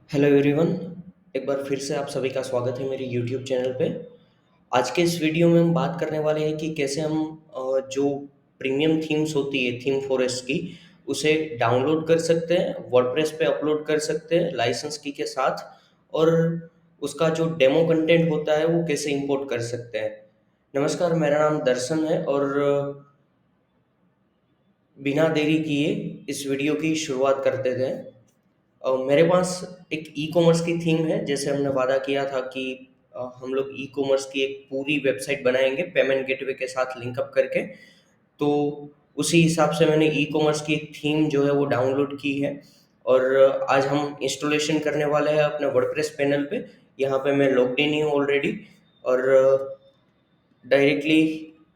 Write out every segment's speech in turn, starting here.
Hello everyone. एक बार फिर से आप सभी का स्वागत है मेरे यूट्यूब चैनल पे। आज के इस वीडियो में हम बात करने वाले हैं कि कैसे हम जो प्रीमियम थीम्स होती है थीम फॉरेस्ट की उसे डाउनलोड कर सकते हैं, वर्डप्रेस पे अपलोड कर सकते हैं लाइसेंस की के साथ, और उसका जो डेमो कंटेंट होता है वो कैसे इंपोर्ट कर सकते हैं। नमस्कार, मेरा नाम दर्शन है और बिना देरी किए इस वीडियो की शुरुआत करते थे। मेरे पास एक ई कॉमर्स की थीम है, जैसे हमने वादा किया था कि हम लोग ई कॉमर्स की एक पूरी वेबसाइट बनाएंगे पेमेंट गेटवे के साथ लिंकअप करके। तो उसी हिसाब से मैंने ई कॉमर्स की एक थीम जो है वो डाउनलोड की है, और आज हम इंस्टॉलेशन करने वाले हैं अपने वर्डप्रेस पैनल पे। यहाँ पे मैं लॉग्ड इन ही हूँ ऑलरेडी, और डायरेक्टली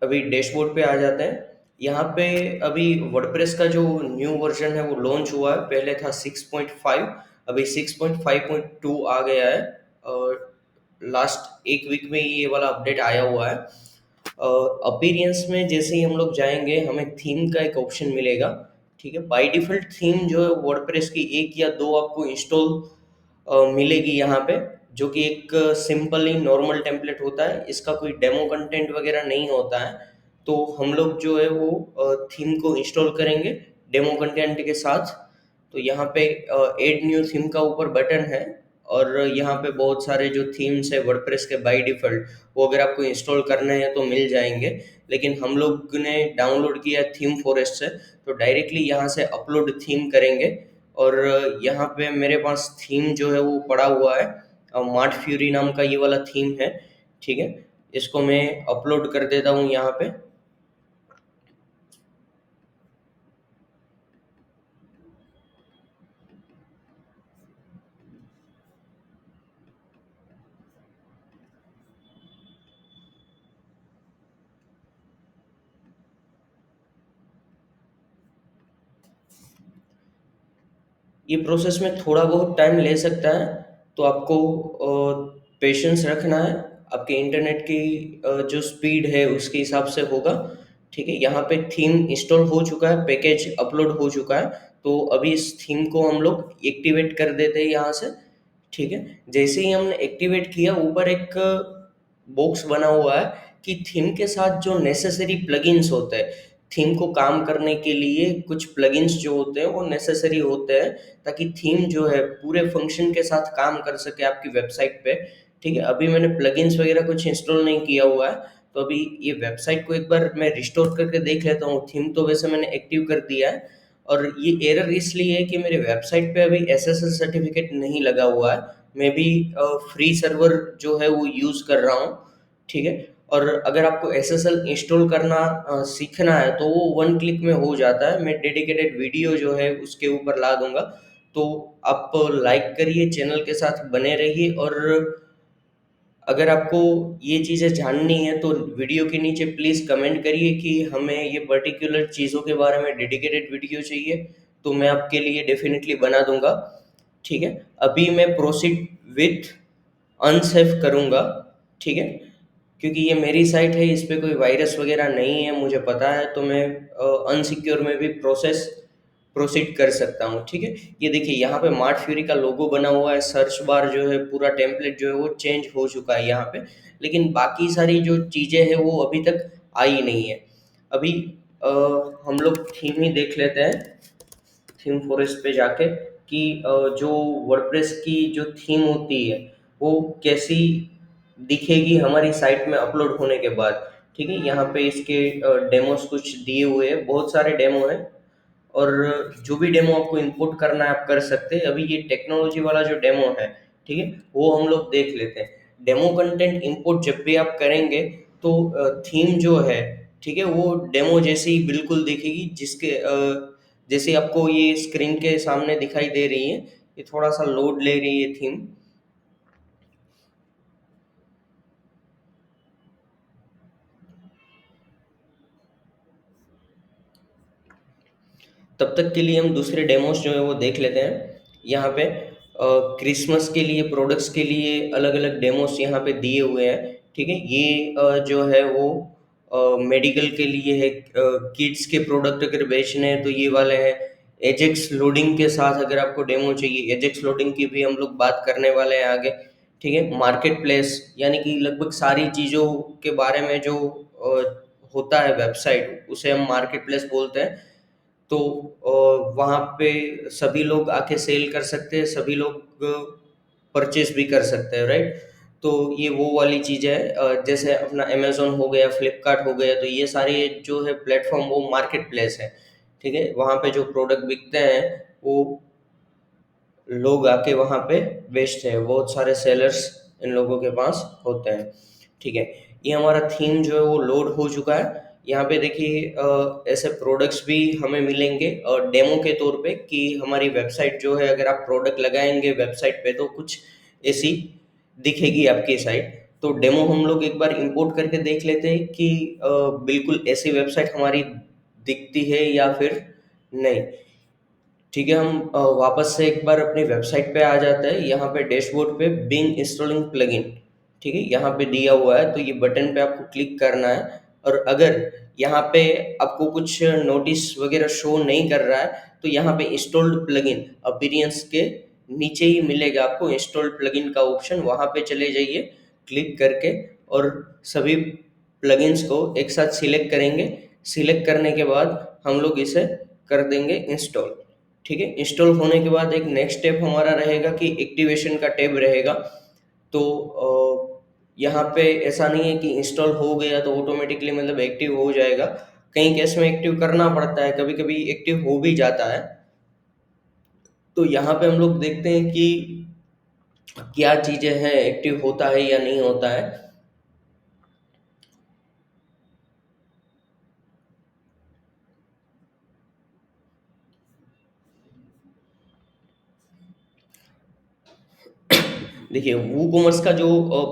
अभी डैशबोर्ड पे आ जाते हैं। यहाँ पे अभी वर्डप्रेस का जो न्यू वर्जन है वो लॉन्च हुआ है। पहले था 6.5, अभी 6.5.2 आ गया है, और लास्ट एक वीक में ये वाला अपडेट आया हुआ है। अपीयरेंस में जैसे ही हम लोग जाएंगे हमें थीम का एक ऑप्शन मिलेगा। ठीक है, बाय डिफॉल्ट थीम जो है वर्डप्रेस की एक या दो आपको इंस्टॉल मिलेगी यहाँ पे, जो कि एक सिंपल ही नॉर्मल टेम्पलेट होता है। इसका कोई डेमो कंटेंट वगैरह नहीं होता है। तो हम लोग जो है वो थीम को इंस्टॉल करेंगे डेमो कंटेंट के साथ। तो यहाँ पे ऐड न्यू थीम का ऊपर बटन है, और यहाँ पे बहुत सारे जो थीम्स है वर्डप्रेस के बाय डिफॉल्ट, वो अगर आपको इंस्टॉल करने हैं तो मिल जाएंगे। लेकिन हम लोग ने डाउनलोड किया थीम फॉरेस्ट से, तो डायरेक्टली यहाँ से अपलोड थीम करेंगे। और यहाँ पे मेरे पास थीम जो है वो पड़ा हुआ है, मार्ट फ्यूरी नाम का ये वाला थीम है। ठीक है, इसको मैं अपलोड कर देता हूँ यहाँ पे। ये प्रोसेस में थोड़ा बहुत टाइम ले सकता है, तो आपको पेशेंस रखना है। आपके इंटरनेट की जो स्पीड है उसके हिसाब से होगा। ठीक है, यहाँ पे थीम इंस्टॉल हो चुका है, पैकेज अपलोड हो चुका है। तो अभी इस थीम को हम लोग एक्टिवेट कर देते हैं यहाँ से। ठीक है, जैसे ही हमने एक्टिवेट किया, ऊपर एक बॉक्स बना हुआ है कि थीम के साथ जो नेसेसरी प्लगइन्स होते हैं, थीम को काम करने के लिए कुछ प्लगइन्स जो होते हैं वो नेसेसरी होते हैं, ताकि थीम जो है पूरे फंक्शन के साथ काम कर सके आपकी वेबसाइट पे। ठीक है, अभी मैंने प्लगइन्स वगैरह कुछ इंस्टॉल नहीं किया हुआ है, तो अभी ये वेबसाइट को एक बार मैं रिस्टोर करके देख लेता हूँ। थीम तो वैसे मैंने एक्टिव कर दिया है, और ये एरर इसलिए है कि मेरे वेबसाइट पे अभी एसएसएल सर्टिफिकेट नहीं लगा हुआ है। मैं भी फ्री सर्वर जो है वो यूज़ कर रहा हूँ। ठीक है, और अगर आपको एसएसएल इंस्टॉल करना सीखना है तो वो वन क्लिक में हो जाता है। मैं डेडिकेटेड वीडियो जो है उसके ऊपर ला दूंगा। तो आप लाइक करिए, चैनल के साथ बने रहिए, और अगर आपको ये चीज़ें जाननी है तो वीडियो के नीचे प्लीज़ कमेंट करिए कि हमें ये पर्टिकुलर चीज़ों के बारे में डेडिकेटेड वीडियो चाहिए, तो मैं आपके लिए डेफिनेटली बना दूंगा। ठीक है, अभी मैं प्रोसीड विथ अनसेफ करूंगा। ठीक है, क्योंकि ये मेरी साइट है, इस पे कोई वायरस वगैरह नहीं है, मुझे पता है, तो मैं अनसिक्योर में भी प्रोसीड कर सकता हूँ। ठीक है, ये देखिए यहाँ पे मार्ट फ्यूरी का लोगो बना हुआ है, सर्च बार जो है पूरा टेम्पलेट जो है वो चेंज हो चुका है यहाँ पे। लेकिन बाकी सारी जो चीज़ें हैं वो अभी तक आई नहीं है। अभी अ, हम लोग थीम ही देख लेते हैं, थीम फॉरेस्ट पे जाके, कि जो वर्डप्रेस की जो थीम होती है वो कैसी दिखेगी हमारी साइट में अपलोड होने के बाद। ठीक है, यहाँ पे इसके डेमोस कुछ दिए हुए हैं, बहुत सारे डेमो हैं, और जो भी डेमो आपको इंपोर्ट करना है आप कर सकते हैं। अभी ये टेक्नोलॉजी वाला जो डेमो है, ठीक है, वो हम लोग देख लेते हैं। डेमो कंटेंट इंपोर्ट जब भी आप करेंगे तो थीम जो है, ठीक है, वो डेमो जैसी ही बिल्कुल दिखेगी, जिसके जैसे आपको ये स्क्रीन के सामने दिखाई दे रही है। ये थोड़ा सा लोड ले रही है थीम। तब तक के लिए हम दूसरे डेमोस जो है वो देख लेते हैं। यहाँ पे क्रिसमस के लिए प्रोडक्ट्स के लिए अलग अलग डेमोस यहाँ पे दिए हुए हैं। ठीक है, ये जो है वो मेडिकल के लिए है, किड्स के प्रोडक्ट अगर बेचने हैं तो ये वाले हैं। एजेक्स लोडिंग के साथ अगर आपको डेमो चाहिए, एजेक्स लोडिंग की भी हम लोग बात करने वाले हैं आगे। ठीक है, मार्केट प्लेस यानी कि लगभग सारी चीज़ों के बारे में जो होता है वेबसाइट, उसे हम मार्केट प्लेस बोलते हैं। तो वहाँ पे सभी लोग आके सेल कर सकते हैं, सभी लोग परचेज भी कर सकते हैं, राइट। तो ये वो वाली चीज़ है, जैसे अपना अमेजोन हो गया, फ्लिपकार्ट हो गया, तो ये सारे जो है प्लेटफॉर्म वो मार्केट प्लेस है। ठीक है, वहाँ पे जो प्रोडक्ट बिकते हैं वो लोग आके वहाँ पे बेचते हैं, बहुत सारे सेलर्स इन लोगों के पास होते हैं। ठीक है, ये हमारा थीम जो है वो लोड हो चुका है। यहाँ पे देखिए ऐसे प्रोडक्ट्स भी हमें मिलेंगे और डेमो के तौर पे, कि हमारी वेबसाइट जो है, अगर आप प्रोडक्ट लगाएंगे वेबसाइट पे तो कुछ ऐसी दिखेगी आपकी साइट। तो डेमो हम लोग एक बार इंपोर्ट करके देख लेते हैं कि बिल्कुल ऐसी वेबसाइट हमारी दिखती है या फिर नहीं। ठीक है, हम वापस से एक बार अपनी वेबसाइट पे आ जाते हैं। यहाँ पे डैशबोर्ड पे बिंग इंस्टॉलिंग प्लगइन, ठीक है, यहाँ पे दिया हुआ है, तो ये बटन पे आपको क्लिक करना है। और अगर यहाँ पे आपको कुछ नोटिस वगैरह शो नहीं कर रहा है, तो यहाँ पे इंस्टॉल्ड प्लगइन अपीयरेंस के नीचे ही मिलेगा आपको इंस्टॉल्ड प्लगइन का ऑप्शन, वहाँ पे चले जाइए क्लिक करके, और सभी प्लगइन्स को एक साथ सिलेक्ट करेंगे। सिलेक्ट करने के बाद हम लोग इसे कर देंगे इंस्टॉल। ठीक है, इंस्टॉल होने के बाद एक नेक्स्ट स्टेप हमारा रहेगा कि एक्टिवेशन का टैब रहेगा। तो यहाँ पे ऐसा नहीं है कि इंस्टॉल हो गया तो ऑटोमेटिकली मतलब एक्टिव हो जाएगा। कई केस में एक्टिव करना पड़ता है, कभी कभी एक्टिव हो भी जाता है। तो यहाँ पे हम लोग देखते हैं कि क्या चीज़ें हैं, एक्टिव होता है या नहीं होता है। देखिए, वू कॉमर्स का जो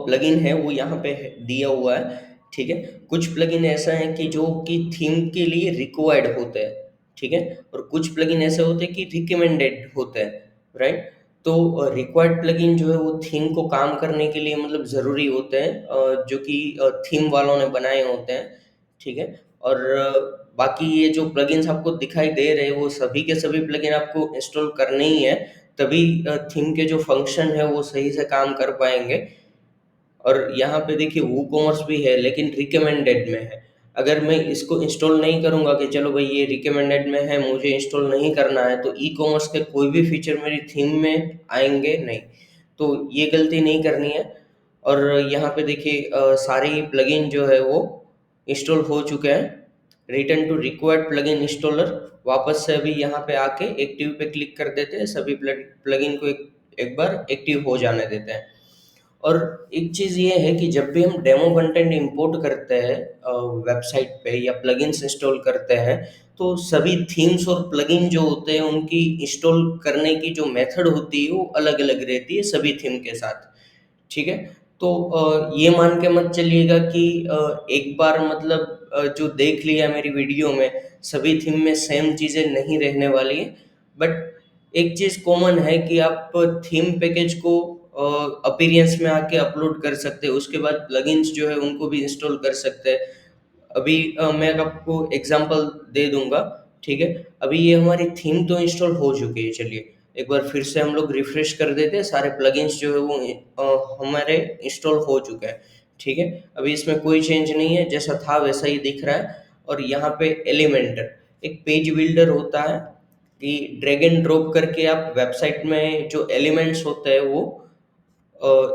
प्लगइन है वो यहाँ पे दिया हुआ है। ठीक है, कुछ प्लगइन ऐसा है कि जो कि थीम के लिए रिक्वायर्ड होते हैं। ठीक है, और कुछ प्लगइन ऐसे होते हैं कि रिकमेंडेड होते हैं, राइट। तो रिक्वायर्ड प्लगइन जो है वो थीम को काम करने के लिए मतलब ज़रूरी होते हैं, जो कि थीम वालों ने बनाए होते हैं। ठीक है, और बाकी ये जो प्लगइन्स आपको दिखाई दे रहे हैं वो सभी के सभी प्लगइन आपको इंस्टॉल करने ही है, तभी थीम के जो फंक्शन है वो सही से काम कर पाएंगे। और यहाँ पे देखिए वो कॉमर्स भी है लेकिन रिकमेंडेड में है। अगर मैं इसको इंस्टॉल नहीं करूँगा कि चलो भाई ये रिकमेंडेड में है, मुझे इंस्टॉल नहीं करना है, तो ई कॉमर्स के कोई भी फीचर मेरी थीम में आएंगे नहीं। तो ये गलती नहीं करनी है। और यहाँ पे देखिए सारे प्लगइन जो है वो इंस्टॉल हो चुके हैं। Return to required plugin installer, वापस से अभी यहाँ पे आके एक्टिव पे क्लिक कर देते हैं, सभी प्लगइन को एक बार एक्टिव हो जाने देते हैं। और एक चीज़ ये है कि जब भी हम डेमो कंटेंट इंपोर्ट करते हैं वेबसाइट पे या प्लगइन्स इंस्टॉल करते हैं, तो सभी थीम्स और प्लगइन जो होते हैं उनकी इंस्टॉल करने की जो मेथड होती है वो अलग अलग रहती है सभी थीम के साथ। ठीक है, तो ये मान के मत चलिएगा कि एक बार मतलब जो देख लिया मेरी वीडियो में सभी थीम में सेम चीज़ें नहीं रहने वाली है। बट एक चीज़ कॉमन है कि आप थीम पैकेज को अपीयरेंस में आके अपलोड कर सकते हैं, उसके बाद प्लगइन्स जो है उनको भी इंस्टॉल कर सकते हैं। अभी मैं आपको एग्जांपल दे दूंगा। ठीक है, अभी ये हमारी थीम तो इंस्टॉल हो चुकी है, चलिए एक बार फिर से हम लोग रिफ्रेश कर देते हैं, सारे प्लगइन्स जो है वो हमारे इंस्टॉल हो चुके हैं। ठीक है, अभी इसमें कोई चेंज नहीं है, जैसा था वैसा ही दिख रहा है। और यहाँ पे एलिमेंटर, एक पेज बिल्डर होता है कि ड्रैग एंड ड्रॉप करके आप वेबसाइट में जो एलिमेंट्स होते हैं वो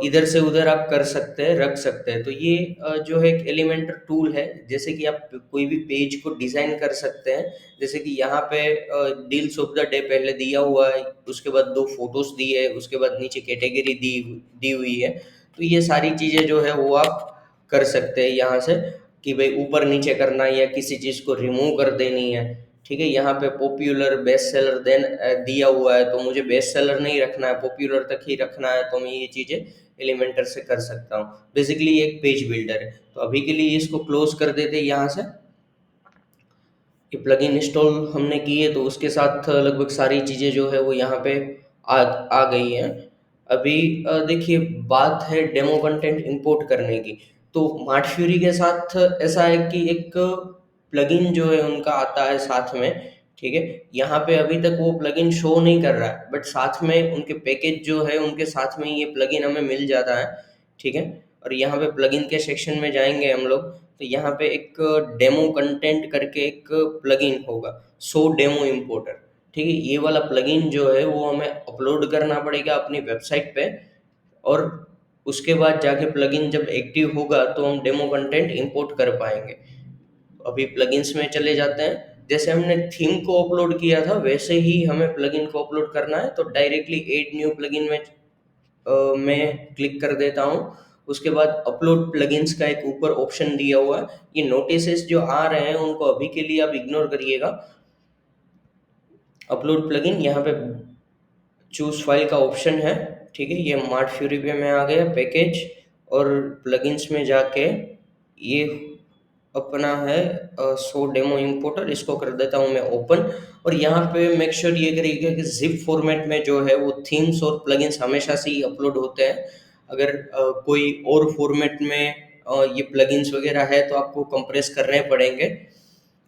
इधर से उधर आप कर सकते हैं, रख सकते हैं। तो ये जो है एक एलिमेंटर टूल है, जैसे कि आप कोई भी पेज को डिज़ाइन कर सकते हैं। जैसे कि यहाँ पे डील्स ऑफ द डे पहले दिया हुआ है, उसके बाद दो फोटोज दी है, उसके बाद नीचे कैटेगरी दी दी हुई है। तो ये सारी चीज़ें जो है वो आप कर सकते हैं यहाँ से, कि भाई ऊपर नीचे करना है या किसी चीज़ को रिमूव कर देनी है। ठीक है, यहाँ पे पॉपुलर बेस्ट सेलर देन दिया हुआ है, तो मुझे बेस्ट सेलर नहीं रखना है, पॉपुलर तक ही रखना है, तो मैं ये चीज़ें एलिमेंटर से कर सकता हूँ। बेसिकली ये एक पेज बिल्डर है। तो अभी के लिए इसको क्लोज कर देते हैं यहाँ से। ये प्लगइन इंस्टॉल हमने की है तो उसके साथ लगभग सारी चीज़ें जो है वो यहाँ पे आ गई हैं। अभी देखिए बात है डेमो कंटेंट इंपोर्ट करने की। तो मार्ट फ्यूरी के साथ ऐसा है कि एक प्लगइन जो है उनका आता है साथ में। ठीक है। यहाँ पे अभी तक वो प्लगइन शो नहीं कर रहा है, बट साथ में उनके पैकेज जो है उनके साथ में ये प्लगइन हमें मिल जाता है। ठीक है। और यहाँ पे प्लगइन के सेक्शन में जाएंगे हम लोग, तो यहाँ पे एक डेमो कंटेंट करके एक प्लगइन होगा, सो डेमो इम्पोर्टर। ठीक है। ये वाला प्लगइन जो है वो हमें अपलोड करना पड़ेगा अपनी वेबसाइट पे, और उसके बाद जाके प्लगइन जब एक्टिव होगा तो हम डेमो कंटेंट इंपोर्ट कर पाएंगे। अभी प्लगइन्स में चले जाते हैं। जैसे हमने थीम को अपलोड किया था वैसे ही हमें प्लगइन को अपलोड करना है, तो डायरेक्टली ऐड न्यू प्लगइन में मैं क्लिक कर देता हूँ। उसके बाद अपलोड प्लगइन्स का एक ऊपर ऑप्शन दिया हुआ है। ये नोटिसेस जो आ रहे हैं उनको अभी के लिए आप इग्नोर करिएगा। अपलोड प्लगइन, यहाँ पे चूज फाइल का ऑप्शन है। ठीक है। ये मार्ट फ्यूरी पे में आ गया पैकेज, और प्लगइन्स में जाके ये अपना है सो डेमो इंपोर्टर, इसको कर देता हूँ मैं ओपन। और यहाँ पे मेक श्योर ये करिएगा कि जिप फॉर्मेट में जो है वो थीम्स और प्लगइन्स हमेशा से ही अपलोड होते हैं। अगर कोई और फॉर्मेट में ये प्लगइन्स वगैरह है तो आपको कंप्रेस करने पड़ेंगे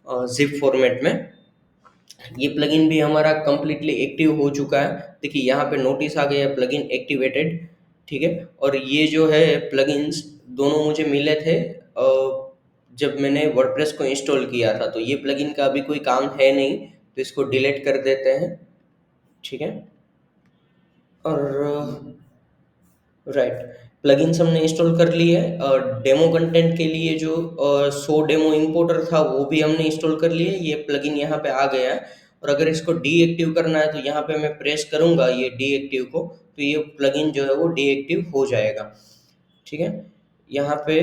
जिप फॉर्मेट में। ये प्लगइन भी हमारा कंप्लीटली एक्टिव हो चुका है। देखिए यहाँ पे नोटिस आ गया प्लगइन एक्टिवेटेड। ठीक है। और ये जो है प्लगइन्स दोनों मुझे मिले थे जब मैंने वर्डप्रेस को इंस्टॉल किया था, तो ये प्लगइन का अभी कोई काम है नहीं, तो इसको डिलीट कर देते हैं। ठीक है। और राइट, प्लगइन्स हमने इंस्टॉल कर लिए है। डेमो कंटेंट के लिए जो सो डेमो इंपोर्टर था वो भी हमने इंस्टॉल कर लिए, ये प्लगइन यहाँ पे आ गया है। और अगर इसको डीएक्टिव करना है तो यहाँ पे मैं प्रेस करूंगा ये डीएक्टिव को, तो ये प्लगइन जो है वो डीएक्टिव हो जाएगा। ठीक है। यहाँ पे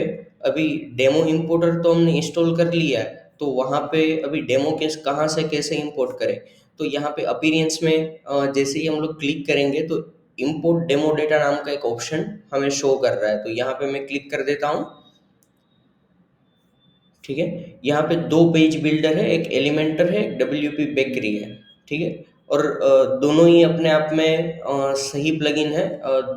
अभी डेमो इंपोर्टर तो हमने इंस्टॉल कर लिया है, तो वहाँ पे अभी डेमो केस कहाँ से कैसे इंपोर्ट करें। तो यहाँ पे अपीयरेंस में जैसे ही हम लोग क्लिक करेंगे तो इंपोर्ट डेमो डेटा नाम का एक ऑप्शन हमें शो कर रहा है, तो यहाँ पे मैं क्लिक कर देता हूँ। ठीक है। यहाँ पे दो पेज बिल्डर है, एक एलिमेंटर है, एक डब्ल्यूपी बेकरी है। ठीक है। और दोनों ही अपने आप में सही प्लगइन है।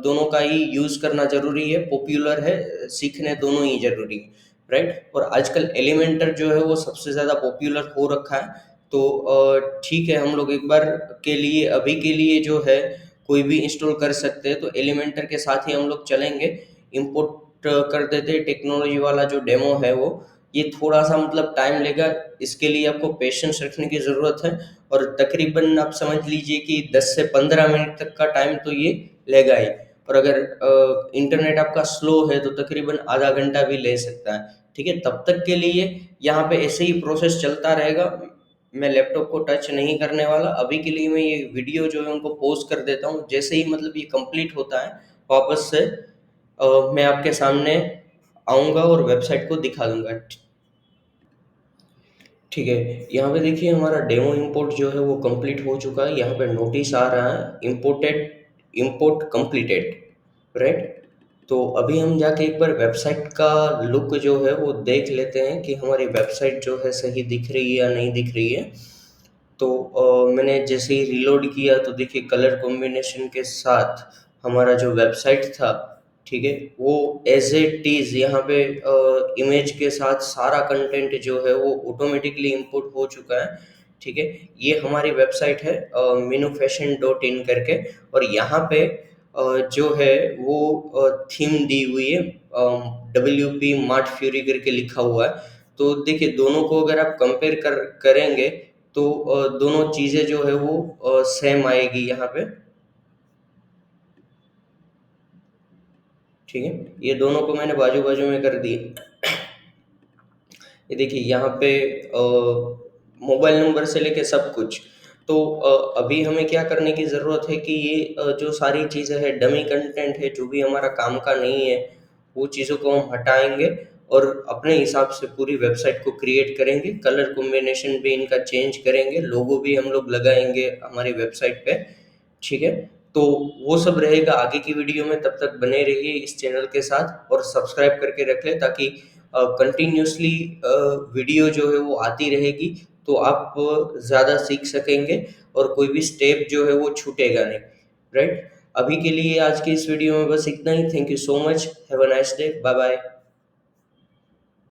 दोनों का ही यूज करना जरूरी है, पॉपुलर है, सीखने दोनों ही जरूरी है। राइट। और आजकल एलिमेंटर जो है वो सबसे ज्यादा पॉपुलर हो रखा है। तो ठीक है, हम लोग एक बार के लिए अभी के लिए जो है कोई भी इंस्टॉल कर सकते हैं, तो एलिमेंटर के साथ ही हम लोग चलेंगे। इंपोर्ट कर देते हैं टेक्नोलॉजी वाला जो डेमो है वो। ये थोड़ा सा मतलब टाइम लेगा, इसके लिए आपको पेशेंस रखने की ज़रूरत है। और तकरीबन आप समझ लीजिए कि 10 से 15 मिनट तक का टाइम तो ये लेगा ही। और अगर इंटरनेट आपका स्लो है तो तकरीबन आधा घंटा भी ले सकता है। ठीक है। तब तक के लिए यहाँ पे ऐसे ही प्रोसेस चलता रहेगा। मैं लैपटॉप को टच नहीं करने वाला अभी के लिए। मैं ये वीडियो जो है उनको पॉज कर देता हूँ। जैसे ही मतलब ये कंप्लीट होता है वापस से मैं आपके सामने आऊँगा और वेबसाइट को दिखा दूंगा। ठीक है। यहाँ पे देखिए हमारा डेमो इंपोर्ट जो है वो कंप्लीट हो चुका है। यहाँ पे नोटिस आ रहा है इम्पोर्टेड, इंपोर्ट कंप्लीटेड। राइट। तो अभी हम जाके एक बार वेबसाइट का लुक जो है वो देख लेते हैं कि हमारी वेबसाइट जो है सही दिख रही है या नहीं दिख रही है। तो मैंने जैसे ही रीलोड किया तो देखिए कलर कॉम्बिनेशन के साथ हमारा जो वेबसाइट था, ठीक है, वो एज इट इज़ यहाँ पे इमेज के साथ सारा कंटेंट जो है वो ऑटोमेटिकली इंपोर्ट हो चुका है। ठीक है। ये हमारी वेबसाइट है minufashion.in करके। और यहाँ पे जो है वो थीम दी हुई है, WP मार्ट फ्यूरी करके लिखा हुआ है। तो देखिए दोनों को अगर आप कंपेयर करेंगे तो दोनों चीज़ें जो है वो सेम आएगी यहाँ पे। ठीक है। ये दोनों को मैंने बाजू बाजू में कर दिए। ये देखिए यहाँ पे मोबाइल नंबर से लेके सब कुछ। तो अभी हमें क्या करने की ज़रूरत है कि ये जो सारी चीज़ें हैं, डमी कंटेंट है, जो भी हमारा काम का नहीं है, वो चीज़ों को हम हटाएंगे और अपने हिसाब से पूरी वेबसाइट को क्रिएट करेंगे। कलर कॉम्बिनेशन भी इनका चेंज करेंगे, लोगो भी हम लोग लगाएंगे हमारी वेबसाइट पे। ठीक है। तो वो सब रहेगा आगे की वीडियो में। तब तक बने रहिए इस चैनल के साथ और सब्सक्राइब करके रख लें, ताकि कंटिन्यूसली वीडियो जो है वो आती रहेगी, तो आप ज़्यादा सीख सकेंगे और कोई भी स्टेप जो है वो छूटेगा नहीं। राइट। अभी के लिए आज की इस वीडियो में बस इतना ही। Thank you so much. Have a nice day. Bye bye.